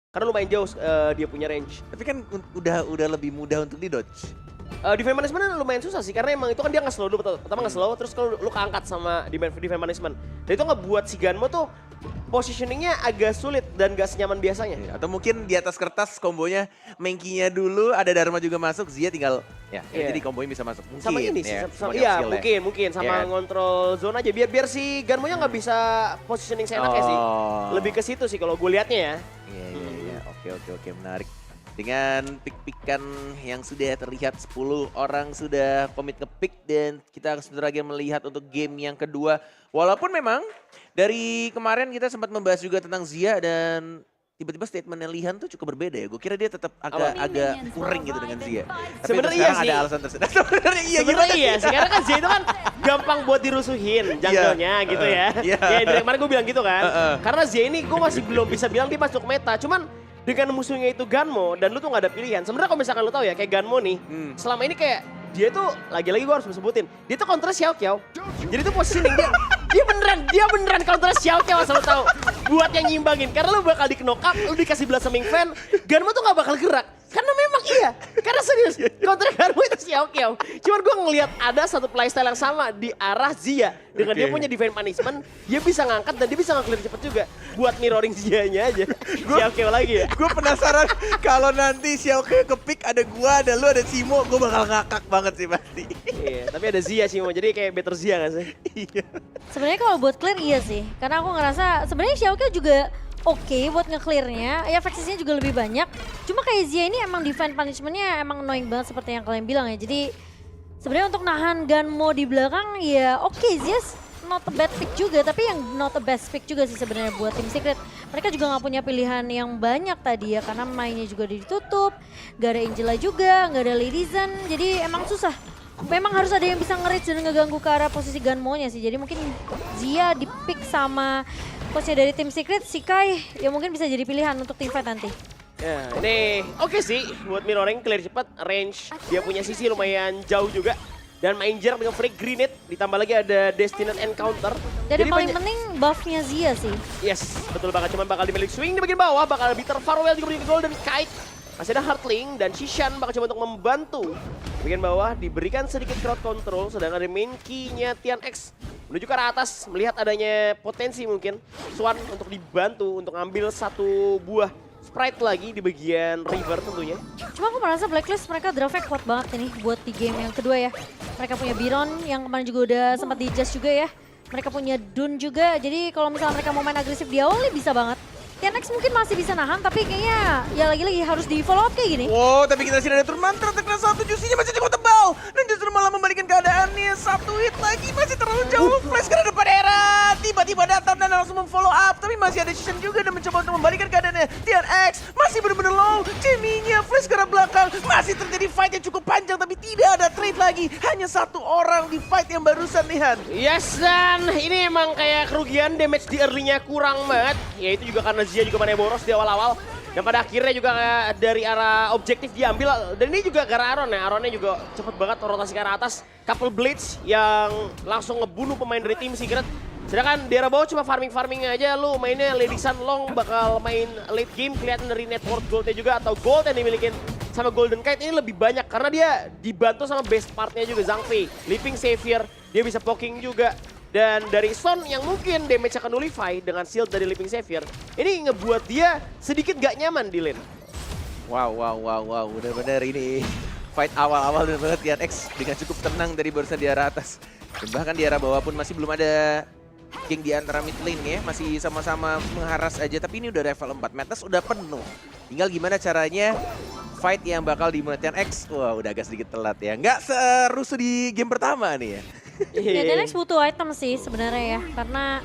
Karena lumayan jauh dia punya range. Tapi kan udah lebih mudah untuk di-dodge. Defense management lumayan susah sih, karena emang itu kan dia nge-slow dulu, pertama nge-slow, terus kalau lu keangkat sama defense management. Dan itu ngebuat si Ganmo tuh positioningnya agak sulit dan gak senyaman biasanya. Atau mungkin di atas kertas kombonya Menki-nya dulu, ada Dharma juga masuk, Zia tinggal jadi kombonya bisa masuk. Mungkin, sama ini sih, iya mungkin sama ngontrol zone aja biar si Ganmo-nya nggak bisa positioning seenaknya sih. Lebih ke situ sih kalau gue liatnya ya. Iya. Oke, menarik. Dengan pick-pickan yang sudah terlihat 10 orang sudah komit nge-pick dan kita sebentar lagi melihat untuk game yang kedua. Walaupun memang dari kemarin kita sempat membahas juga tentang Zia dan tiba-tiba statementnya Lihan tuh cukup berbeda ya. Gue kira dia tetap agak kuring gitu dengan Zia. Tapi Sebenarnya sekarang iya sih. ada alasan tersebut. Sebenarnya Iya sih, karena kan Zia itu kan gampang buat dirusuhin jungle-nya gitu ya. Ya dari kemarin gue bilang gitu kan. Karena Zia ini gue masih belum bisa bilang dia masuk meta, cuman dengan musuhnya itu Ganmo dan lu tuh gak ada pilihan. Sebenarnya kalau misalkan lu tahu ya kayak Ganmo nih, selama ini kayak dia tuh lagi-lagi gue harus sebutin, dia tuh counter Xiao Qiao. Jadi tuh positioning dia beneran counter Xiao Qiao asal lu tahu. Buat yang nyimbangin, karena lu bakal di-knock up, lu dikasih blossoming fan, Ganmo tuh gak bakal gerak. Karena memang iya, karena serius, counter Ganmo itu Xiao Qiao. Cuman gue ngelihat ada satu playstyle yang sama di arah Zia. Dengan dia punya defense management, dia bisa ngangkat dan dia bisa nge-clear cepet juga. Buat mirroring Zia-nya aja, Xiao Qiao lagi ya. Gue penasaran kalau nanti Xiao Qiao ke-pick ada gua, ada lu, ada Simo, gue bakal ngakak banget sih pasti. Iya, tapi ada Zia sih mau, jadi kayak better Zia gak sih? Iya. Sebenarnya kalau buat clear iya sih, karena aku ngerasa sebenarnya Xiao Qiao juga oke buat nge-clearnya, ya faksisnya juga lebih banyak. Cuma kayak Zia ini emang defense punishment-nya emang annoying banget seperti yang kalian bilang ya. Jadi sebenarnya untuk nahan Ganmo di belakang ya oke, Zia not a bad pick juga, tapi yang not a best pick juga sih sebenarnya buat tim Secret. Mereka juga nggak punya pilihan yang banyak tadi ya, karena mainnya juga ditutup, gak ada Angela juga, gak ada Lady Zan, jadi emang susah. Memang harus ada yang bisa nge-reach dan ngeganggu ke arah posisi Ganmo-nya sih. Jadi mungkin Zia di-pick sama coachnya dari tim Secret, si Kai ya mungkin bisa jadi pilihan untuk tim fight nanti. Ya, ini oke sih buat mirroring, clear cepat, range. Dia punya sisi lumayan jauh juga. Dan main jarak dengan Freak Grenade, ditambah lagi ada Destined Encounter. Dan yang paling penting buff-nya Zia sih. Yes, betul banget. Cuman bakal dimiliki swing di bagian bawah, bakal Bitter Farewell juga punya Golden Kite. Masih ada Heartling dan Shishan bakal coba untuk membantu. Di bagian bawah diberikan sedikit crowd control, sedangkan ada main key-nya Tian X menuju ke arah atas, melihat adanya potensi mungkin Swan untuk dibantu untuk ambil satu buah Sprite lagi di bagian river tentunya. Cuma aku merasa Blacklist mereka draftnya kuat banget ini buat di game yang kedua ya. Mereka punya Biron yang kemarin juga udah sempat di-adjust juga ya. Mereka punya Dun juga, jadi kalau misalnya mereka mau main agresif di awal nih bisa banget. Tianex mungkin masih bisa nahan, tapi kayaknya ya lagi-lagi harus di follow up kayak gini. Wow, tapi kita sih ada turun mantra, terkena satu juicy-nya masih cukup tebal. Dan justru malah membalikan keadaannya. Satu hit lagi masih terlalu jauh. Flash ke depan era. Tiba-tiba datang dan langsung memfollow up. Tapi masih ada Shishan juga dan mencoba untuk membalikan keadaannya. Tian X masih benar-benar low. Jimmy-nya flash ke arah belakang. Masih terjadi fight yang cukup panjang, tapi tidak ada trade lagi. Hanya satu orang di fight yang barusan, Lihan. Yes, dan ini emang kayak kerugian damage di early-nya kurang banget. Yaitu juga karena Zia juga mana boros di awal-awal. Dan pada akhirnya juga dari arah objektif diambil. Dan ini juga gara Aron ya. Aronnya juga cepet banget rotasi ke arah atas. Couple Blades yang langsung ngebunuh pemain dari tim Secret. Sedangkan di arah bawah cuma farming-farming aja. Lu mainnya Lady Sun Long bakal main late game. Kelihatan dari network goldnya juga atau gold yang dimiliki sama Golden Kite ini lebih banyak. Karena dia dibantu sama best partnya juga Zhang Fei. Leaping Savior, dia bisa poking juga. Dan dari Son yang mungkin damage akan nullify dengan shield dari Leaping Savior, ini ngebuat dia sedikit gak nyaman di lane. Wow, benar-benar ini fight awal-awal dan banget Tian X dengan cukup tenang dari barusan di arah atas. Dan bahkan di arah bawah pun masih belum ada King di antara mid lane ya, masih sama-sama mengharas aja. Tapi ini udah level 4, Metas udah penuh. Tinggal gimana caranya fight yang bakal dimulai Tian X. Wah, udah agak sedikit telat ya. Nggak serusuh di game pertama nih ya. Ya Tianex butuh item sih sebenarnya ya, karena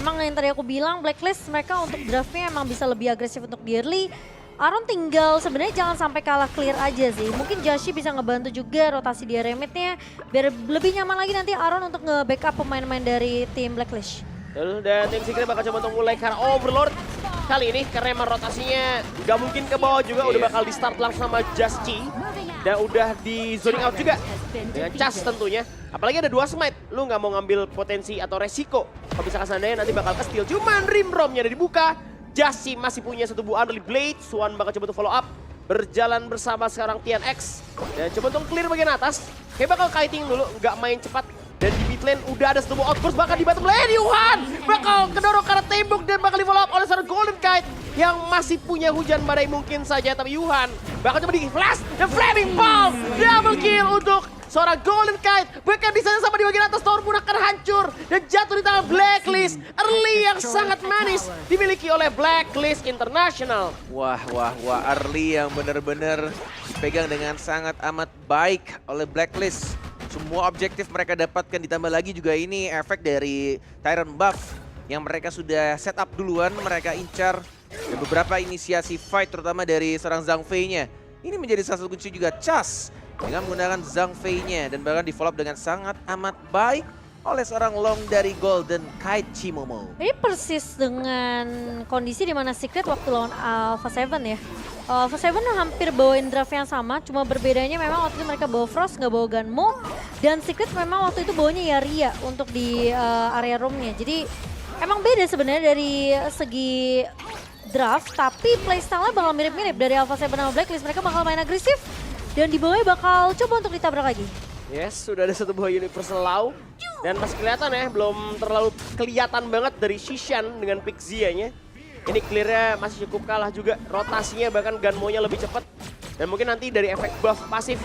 emang yang tadi aku bilang Blacklist mereka untuk draftnya emang bisa lebih agresif untuk di early. Aron tinggal sebenarnya jangan sampai kalah clear aja sih. Mungkin Jashi bisa ngebantu juga rotasi di area mid-nya biar lebih nyaman lagi nanti Aron untuk nge-backup pemain-pemain dari tim Blacklist. Dan tim Secret bakal coba untuk mulai karena Overlord kali ini karena emang rotasinya gak mungkin ke bawah juga, udah bakal di start langsung sama Just Chi. Dan udah di zoning out juga dengan Chas tentunya. Apalagi ada 2 smite, lu nggak mau ngambil potensi atau resiko. Kalau bisa kesananya nanti bakal ke steal. Cuman rim romnya udah dibuka Jassi masih punya satu buah Underly Blade. Swan bakal coba untuk follow up. Berjalan bersama sekarang TNX. Dan coba untuk clear bagian atas. Kayak bakal kiting dulu, nggak main cepat. Dan di mid lane udah ada satu buah outburst, bahkan di bottom lane Yuhan bakal kedorong karena tembok dan bakal di follow up oleh seorang Golden Kite yang masih punya hujan badai mungkin saja. Tapi Yuhan bakal coba di flash dan Flaming Pulse. Double kill untuk seorang Golden Kite. Bahkan di sana sama di bagian atas tower pun akan hancur dan jatuh di tangan Blacklist. Early yang sangat manis dimiliki oleh Blacklist International. Wah, early yang benar-benar dipegang dengan sangat amat baik oleh Blacklist. Semua objektif mereka dapatkan, ditambah lagi juga ini efek dari Tyrant buff yang mereka sudah set up duluan, mereka incar. Dan beberapa inisiasi fight terutama dari seorang Zhang Fei-nya. Ini menjadi salah satu kunci juga Chas dengan menggunakan Zhang Fei-nya dan bahkan di follow up dengan sangat amat baik oleh seorang Long dari Golden Kite Chimomo. Ini persis dengan kondisi di mana Secret waktu lawan Alpha 7 ya. Alpha 7 hampir bawain draft yang sama, cuma berbedanya memang waktu itu mereka bawa Frost, nggak bawa Gunmo. Dan Secret memang waktu itu bawanya Yaria untuk di area roamnya. Jadi emang beda sebenarnya dari segi draft, tapi playstyle-nya bakal mirip-mirip. Dari Alpha 7 sama Blacklist mereka bakal main agresif dan di bawahnya bakal coba untuk ditabrak lagi. Yes, sudah ada satu buah Universal Law. Dan masih kelihatan ya, belum terlalu kelihatan banget dari Shishan dengan pick Zia-nya. Ini clear-nya masih cukup kalah juga, rotasinya bahkan Gunmo-nya lebih cepat. Dan mungkin nanti dari efek buff pasif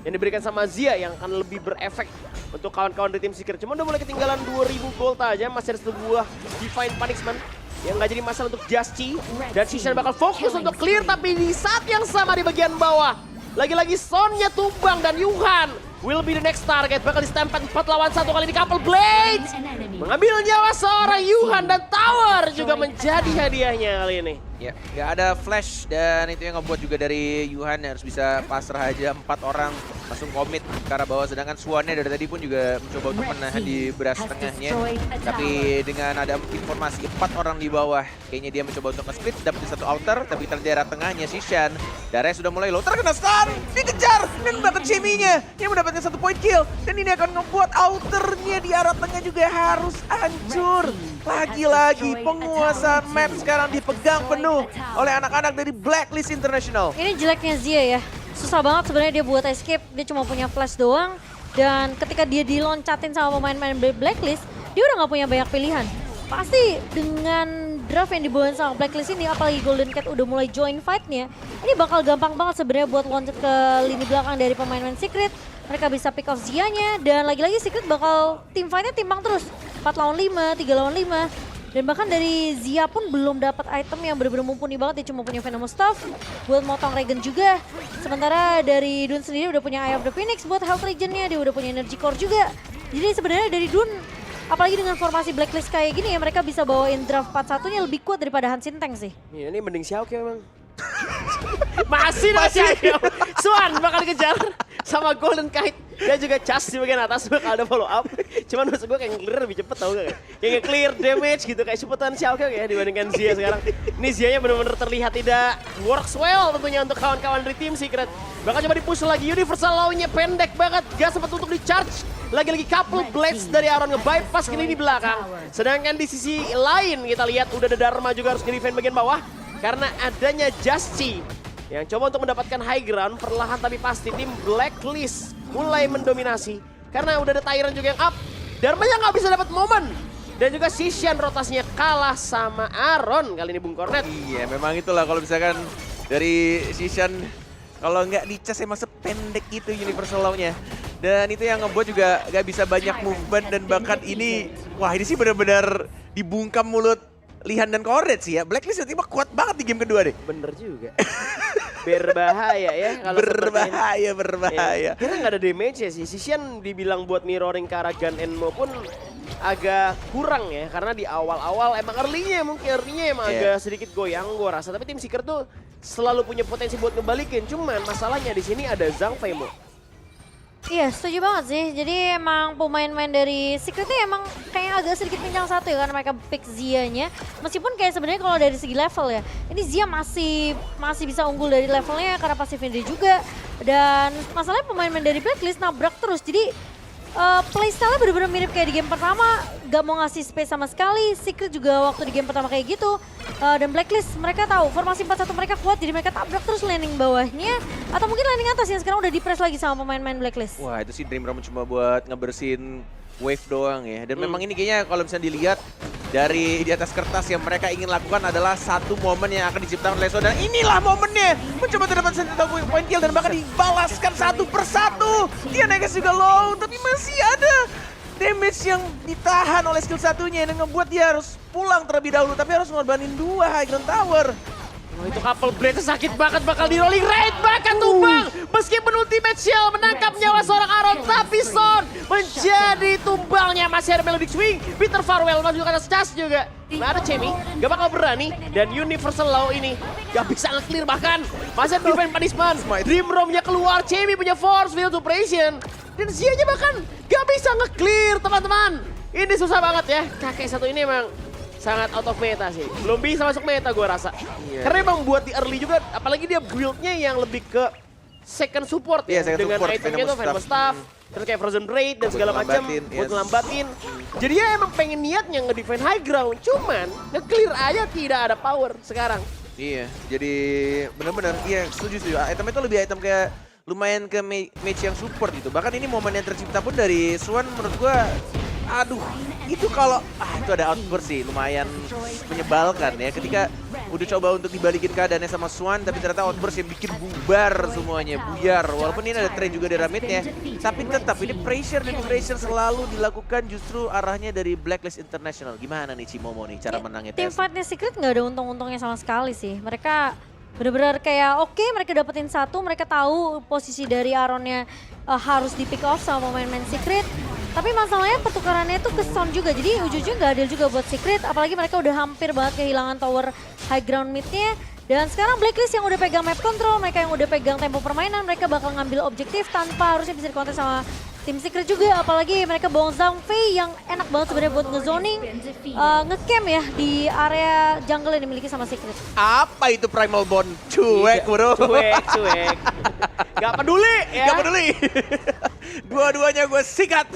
yang diberikan sama Zia yang akan lebih berefek untuk kawan-kawan dari tim Secret. Cuma udah mulai ketinggalan 2000 gold aja, masih ada satu buah Divine Punishment yang nggak jadi masalah untuk Jasci. Dan Shishan bakal fokus untuk clear, tapi di saat yang sama di bagian bawah, lagi-lagi Sonnya tumbang dan Yuhan will be the next target. Bakal distempet 4 lawan 1 kali ini Couple Blades. Mengambil nyawa seorang Yuhan dan Tower juga menjadi hadiahnya kali ini. Ya, nggak ada flash dan itu yang ngebuat juga dari Yuhan harus bisa pasrah aja 4 orang langsung komit ke arah bawah. Sedangkan Swannya dari tadi pun juga mencoba untuk menahan di beras tengahnya. Tapi dengan ada informasi 4 orang di bawah, kayaknya dia mencoba untuk nge-split, dapat di satu outer, tapi di daerah tengahnya Shishan. Darahnya sudah mulai low, terkena stun, dikejar, dan bahkan Chemi-nya yang mendapatkan 1 point kill. Dan ini akan ngebuat outernya di arah tengah juga harus hancur. Lagi-lagi penguasaan map sekarang dipegang penuh oleh anak-anak dari Blacklist International. Ini jeleknya Zia ya. Susah banget sebenarnya dia buat escape, dia cuma punya flash doang. Dan ketika dia diloncatin sama pemain-pemain Blacklist, dia udah nggak punya banyak pilihan. Pasti dengan draft yang dibawain sama Blacklist ini, apalagi Golden Cat udah mulai join fight-nya, ini bakal gampang banget sebenarnya buat loncat ke lini belakang dari pemain-pemain Secret. Mereka bisa pick off Zia-nya, dan lagi-lagi Secret bakal tim fight-nya timbang terus. 4 lawan 5, 3 lawan 5. Dan bahkan dari Zia pun belum dapat item yang benar-benar mumpuni banget, dia cuma punya Venomous Staff buat motong regen juga. Sementara dari Dun sendiri udah punya Eye of the Phoenix buat health regen-nya, dia udah punya Energy Core juga. Jadi sebenarnya dari Dun, apalagi dengan formasi Blacklist kayak gini ya, mereka bisa bawain draft 4-1-nya lebih kuat daripada Hansin Tank sih. Ini mending Xiaoqiao emang. Masih Xiaoqiao. Swan bakal dikejar sama Golden Kite. Dia juga Chas di bagian atas bakal ada follow up. Cuman maksud gue kayak clear lebih cepet tau gak? Kayak clear damage gitu, kayak cepetan Xiaoqiao ya dibandingkan Zia sekarang. Ini Zia-nya benar-benar terlihat tidak works well tentunya untuk kawan-kawan dari tim Secret. Bakal coba di-push lagi, Universal Law-nya pendek banget, gak sempat untuk di-charge. Lagi-lagi Couple Blades dari Aaron nge-bypass kini di belakang. Sedangkan di sisi lain kita lihat udah ada Dharma juga harus nge-defend bagian bawah. Karena adanya Jasci yang coba untuk mendapatkan high ground, perlahan tapi pasti tim Blacklist mulai mendominasi. Karena udah ada Tyrant juga yang up, Dharma-nya nggak bisa dapat momen. Dan juga Shishan rotasinya kalah sama Aaron kali ini Bung Kornet. Iya, memang itulah kalau misalkan dari Shishan, kalau nggak dicas emang sependek itu Universal Law-nya. Dan itu yang ngebuat juga nggak bisa banyak movement dan bahkan ini, wah ini sih benar-benar dibungkam mulut Lihan dan Kornet sih ya. Blacklist tiba-tiba kuat banget di game kedua deh. Bener juga. Berbahaya ya kalau berbahaya. Kira nggak ada damage ya sih. Shishan dibilang buat mirroring ke arah Gun Enmo pun agak kurang ya. Karena di awal-awal emang early-nya emang agak sedikit goyang gua rasa. Tapi tim Secret tuh selalu punya potensi buat ngebalikin. Cuman masalahnya di sini ada Zhang Fei Mo. Iya, setuju banget sih. Jadi emang pemain-pemain dari Secret ini emang kayak agak sedikit pincang satu ya karena mereka pick Zia-nya. Meskipun kayak sebenarnya kalau dari segi level ya, ini Zia masih bisa unggul dari levelnya karena pasifnya dia juga. Dan masalahnya pemain-pemain dari Blacklist nabrak terus. Jadi playstyle-nya bener-bener mirip kayak di game pertama, gak mau ngasih space sama sekali. Secret juga waktu di game pertama kayak gitu. Dan Blacklist mereka tahu formasi 4-1 mereka kuat, jadi mereka tabrak terus landing bawahnya. Atau mungkin landing atas yang sekarang udah di-press lagi sama pemain-pemain Blacklist. Wah itu sih Dream Room cuma buat ngebersihin wave doang ya. Dan memang ini kayaknya kalau misalnya dilihat dari di atas kertas yang mereka ingin lakukan adalah satu momen yang akan diciptakan oleh Leso. Dan inilah momennya. Mencoba terdapat senjata point kill dan bahkan dibalaskan satu persatu. Dia Negas juga low, tapi masih ada damage yang ditahan oleh skill satunya yang membuat dia harus pulang terlebih dahulu. Tapi harus ngorbanin 2 high ground tower. Oh, itu couple blade sakit banget, bakal di rolling right, bahkan tumbang. Meskipun ultimate shell menangkap nyawa seorang Aron, tapi Son menjadi tumbalnya. Masih ada Melodic Swing, Peter Farwell masuk ke atas Chas juga. Nah ada Chemi, gak bakal berani. Dan Universal Law ini gak bisa nge-clear bahkan. Masih ada Divine Punishment, Dream Room-nya keluar, Chemi punya Force Field Suppression. Dan Zia-nya bahkan gak bisa nge-clear teman-teman. Ini susah banget ya, kakek satu ini emang sangat out of meta sih. Belum bisa masuk meta gue rasa. Karena emang buat di early juga, apalagi dia build-nya yang lebih ke second support ya. Dengan itemnya tuh Venomous Staff, terus kayak Frozen Blade dan segala macam buat ngelambatin. Jadi ya emang pengen niatnya nge-defend high ground, cuman nge-clear aja tidak ada power sekarang. Iya, jadi bener-bener iya setuju. Itemnya itu lebih item kayak lumayan ke match yang support gitu. Bahkan ini momen yang tercipta pun dari Swan menurut gua, aduh, itu kalau itu ada outburst sih lumayan menyebalkan ya ketika udah coba untuk dibalikin keadaannya sama Swan tapi ternyata outburst yang bikin bubar semuanya, buyar. Walaupun ini ada trade juga di Ramitnya, tapi tetap ini pressure dan pressure selalu dilakukan justru arahnya dari Blacklist International. Gimana nih Cimomo nih cara menangnya Tim fightnya Secret nggak ada untung-untungnya sama sekali sih. Mereka benar-benar kayak oke, mereka dapetin satu, mereka tahu posisi dari Aronnya harus di pick off sama pemain-pemain Secret. Tapi masalahnya pertukarannya itu ke Son juga, jadi ujung-ujungnya nggak adil juga buat Secret. Apalagi mereka udah hampir banget kehilangan tower high ground mid-nya. Dan sekarang Blacklist yang udah pegang map control, mereka yang udah pegang tempo permainan, mereka bakal ngambil objektif tanpa harusnya bisa dikontes sama tim Secret juga. Apalagi mereka bawa Zhang Fei yang enak banget sebenarnya buat ngezoning, ngecamp ya di area jungle yang dimiliki sama Secret. Apa itu Primal Bond? Cuek bro. Cuek. Gak peduli ya. Gak peduli. Dua-duanya gue sikat.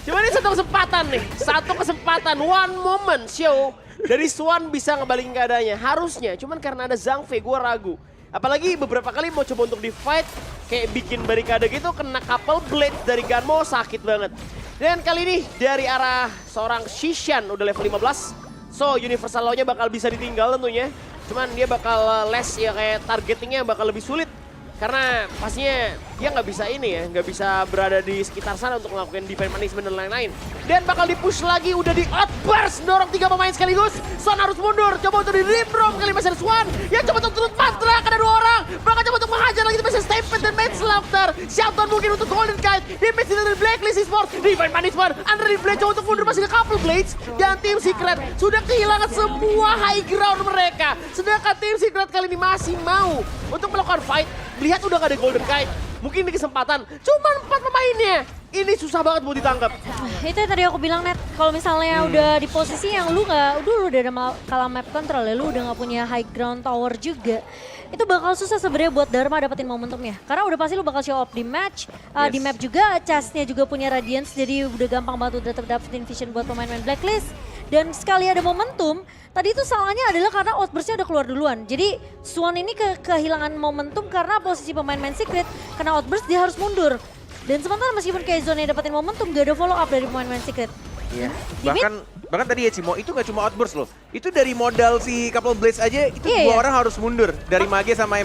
Cuma ini satu kesempatan nih. Satu kesempatan, one moment show. Dari Swan bisa ngebalikin keadaannya. Harusnya, cuman karena ada Zhang Fei gue ragu. Apalagi beberapa kali mau coba untuk di-fight, kayak bikin barikade gitu, kena couple blade dari Ganmo, sakit banget. Dan kali ini dari arah seorang Shishan udah level 15. So Universal Law-nya bakal bisa ditinggal tentunya. Cuman dia bakal less ya, kayak targetingnya bakal lebih sulit. Karena pastinya dia nggak bisa ini ya, nggak bisa berada di sekitar sana untuk melakukan defense management dan lain-lain. Dan bakal di-push lagi, udah di-outburst, dorong 3 pemain sekaligus. Son harus mundur, coba untuk di-Dream Room, kali masih ada Swan. Ya coba untuk turut Patra, ada 2 orang. Bahkan coba untuk menghajar lagi, tapi masih Stampede dan Mad Slaughter. Shoutout mungkin untuk Golden Kite, damage dari Blacklist Esports. Defense management, Under the Blade coba untuk mundur, masih ada couple blades. Dan tim Secret sudah kehilangan semua high ground mereka. Sedangkan tim Secret kali ini masih mau untuk melakukan fight. Lihat udah gak ada Golden Kite, mungkin ini kesempatan. Cuman 4 pemainnya, ini susah banget buat ditangkap. Itu yang tadi aku bilang Net, kalau misalnya udah di posisi yang lu udah ada kalah map control ya, lu udah gak punya high ground tower juga. Itu bakal susah sebenarnya buat Dharma dapetin momentumnya. Karena udah pasti lu bakal show up di match, di map juga, Chasnya juga punya Radiance, jadi udah gampang banget udah dapetin vision buat pemain-pemain Blacklist. Dan sekali ada momentum, tadi itu salahnya adalah karena outburst-nya udah keluar duluan. Jadi Swan ini kehilangan momentum karena posisi pemain-pemain Secret kena outburst, dia harus mundur. Dan sementara meskipun kayak Zone dapetin momentum, gak ada follow up dari pemain-pemain Secret. Iya, bahkan tadi ya Cimo, itu gak cuma outburst loh. Itu dari modal si couple blades aja, itu 2 orang harus mundur. Dari Mage sama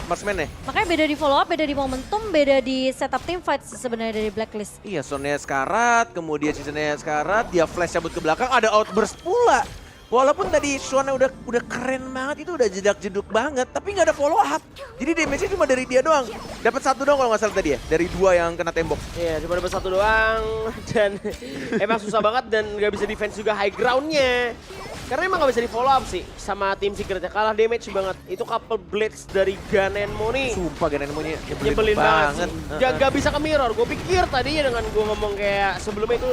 Marksman ya. Makanya beda di follow up, beda di momentum, beda di setup team fight sebenarnya dari Blacklist. Iya, Sonnya sekarat, kemudian seasonnya sekarat, dia flash cabut ke belakang, ada outburst pula. Walaupun tadi Swannya udah keren banget, itu udah jedak-jeduk banget, tapi nggak ada follow up. Jadi damage-nya cuma dari dia doang. Dapat 1 doang kalau nggak salah tadi ya, dari 2 yang kena tembok. Iya, cuma dapat 1 doang dan emang susah banget dan nggak bisa defense juga high ground-nya. Karena emang nggak bisa di follow up sih sama tim Secretnya, kalah damage banget. Itu couple blades dari Ganenmo nih. Sumpah Ganenmo-nya nyebelin banget. Gak bisa ke mirror. Gue pikir tadinya dengan gue ngomong kayak sebelumnya itu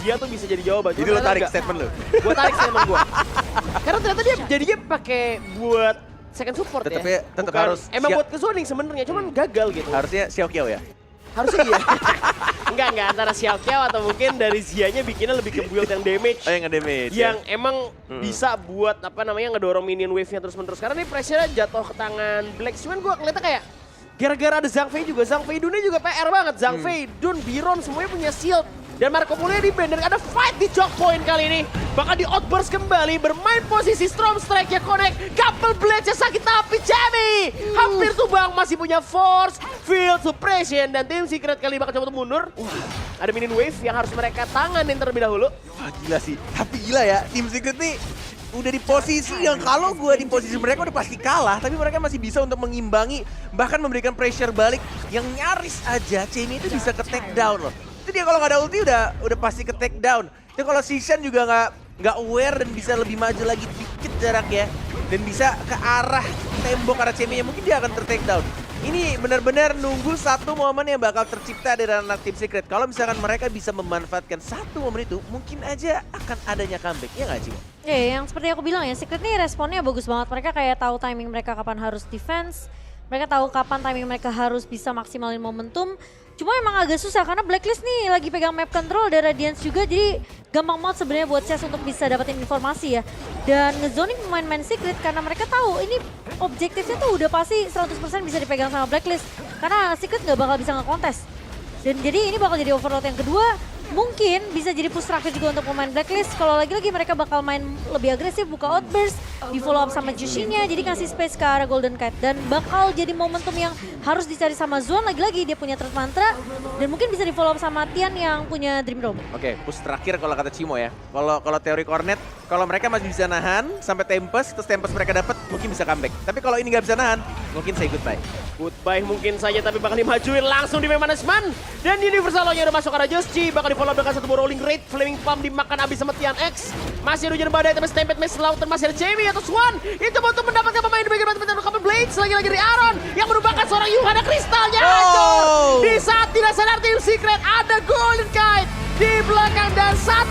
dia tuh bisa jadi jawaban. Jadi lo tarik statement lo? Gue tarik statement gue. Karena ternyata dia jadinya pakai buat second support tetep ya. Tetap bukan, harus emang buat ke zoning sebenarnya, cuman gagal gitu. Harusnya Xiao Qiao ya? Harusnya iya. Enggak, antara Xiaoqiao atau mungkin dari Zia-nya bikinnya lebih ke build yang damage. Oh, yang nge-damage. Yang emang bisa buat apa namanya ngedorong minion wave-nya terus-menerus. Karena ini pressure jatuh ke tangan Black. Cuman gue ngeliatnya kayak gara-gara ada Zhang Fei juga. Zhang Fei Dunnya juga PR banget. Zhang Fei, Dun, Biron semuanya punya shield. Dan Marco Polo di band dan ada fight di choke point kali ini. Bakal di outburst kembali, bermain posisi Storm Strike-nya connect. Couple Blades-nya sakit tapi Jamie hampir tumbang, masih punya force, field suppression. Dan tim Secret kali bakal coba untuk mundur. Ada minion wave yang harus mereka tanganin terlebih dahulu. Wah gila sih, tapi gila ya, tim Secret nih udah di posisi yang kalau gue di posisi mereka udah pasti kalah, tapi mereka masih bisa untuk mengimbangi, bahkan memberikan pressure balik yang nyaris aja Jamie itu bisa ke take down loh. Itu dia kalau nggak ada ulti udah pasti ke take down. Itu kalau Shishan juga nggak aware dan bisa lebih maju lagi dikit jaraknya dan bisa ke arah tembok arah Jamie-nya, mungkin dia akan ter-take down. Ini benar-benar nunggu satu momen yang bakal tercipta dari anak tim Secret. Kalau misalkan mereka bisa memanfaatkan satu momen itu, mungkin aja akan adanya comeback, ya nggak Cimo? Ya, yang seperti aku bilang ya, Secret nih responnya bagus banget. Mereka kayak tahu timing mereka kapan harus defense, mereka tahu kapan timing mereka harus bisa maksimalin momentum. Cuma emang agak susah karena Blacklist nih lagi pegang map control, ada Radiance juga, jadi gampang banget sebenarnya buat Chess untuk bisa dapetin informasi ya. Dan ngezoning pemain-pemain Secret karena mereka tahu ini objektifnya tuh udah pasti 100% bisa dipegang sama Blacklist. Karena Secret nggak bakal bisa nge-contest. Dan jadi ini bakal jadi overload yang kedua. Mungkin bisa jadi push terakhir juga untuk pemain Blacklist. Kalau lagi-lagi mereka bakal main lebih agresif, buka outburst, di follow up sama Jushin-nya, jadi kasih space ke arah Golden Kite. Dan bakal jadi momentum yang harus dicari sama Zuan, lagi-lagi dia punya Threat Mantra. Dan mungkin bisa di follow up sama Tian yang punya Dream Dome. Oke, push terakhir kalau kata Cimo ya. Kalau teori Cornet, kalau mereka masih bisa nahan sampai Tempest, terus Tempest mereka dapat, mungkin bisa comeback. Tapi kalau ini nggak bisa nahan, mungkin say goodbye. Goodbye mungkin saja, tapi bakal dimajuin langsung di main management. Dan Universal Law-nya udah masuk ke arah Joshi, bakal di-follow up dengan satu rolling rate. Flaming Palm dimakan abis sama Tian X. Masih ada hujan badai, tapi Stampede Mace Slaughter, masih ada Jamie atau Swan. Itu untuk mendapatkan pemain di bagian belakang Couple Blades. Lagi-lagi dari Aaron, yang merupakan seorang Yuhana Kristalnya hancur. Di saat tidak sadar tim Secret ada Golden Kite di belakang dan satu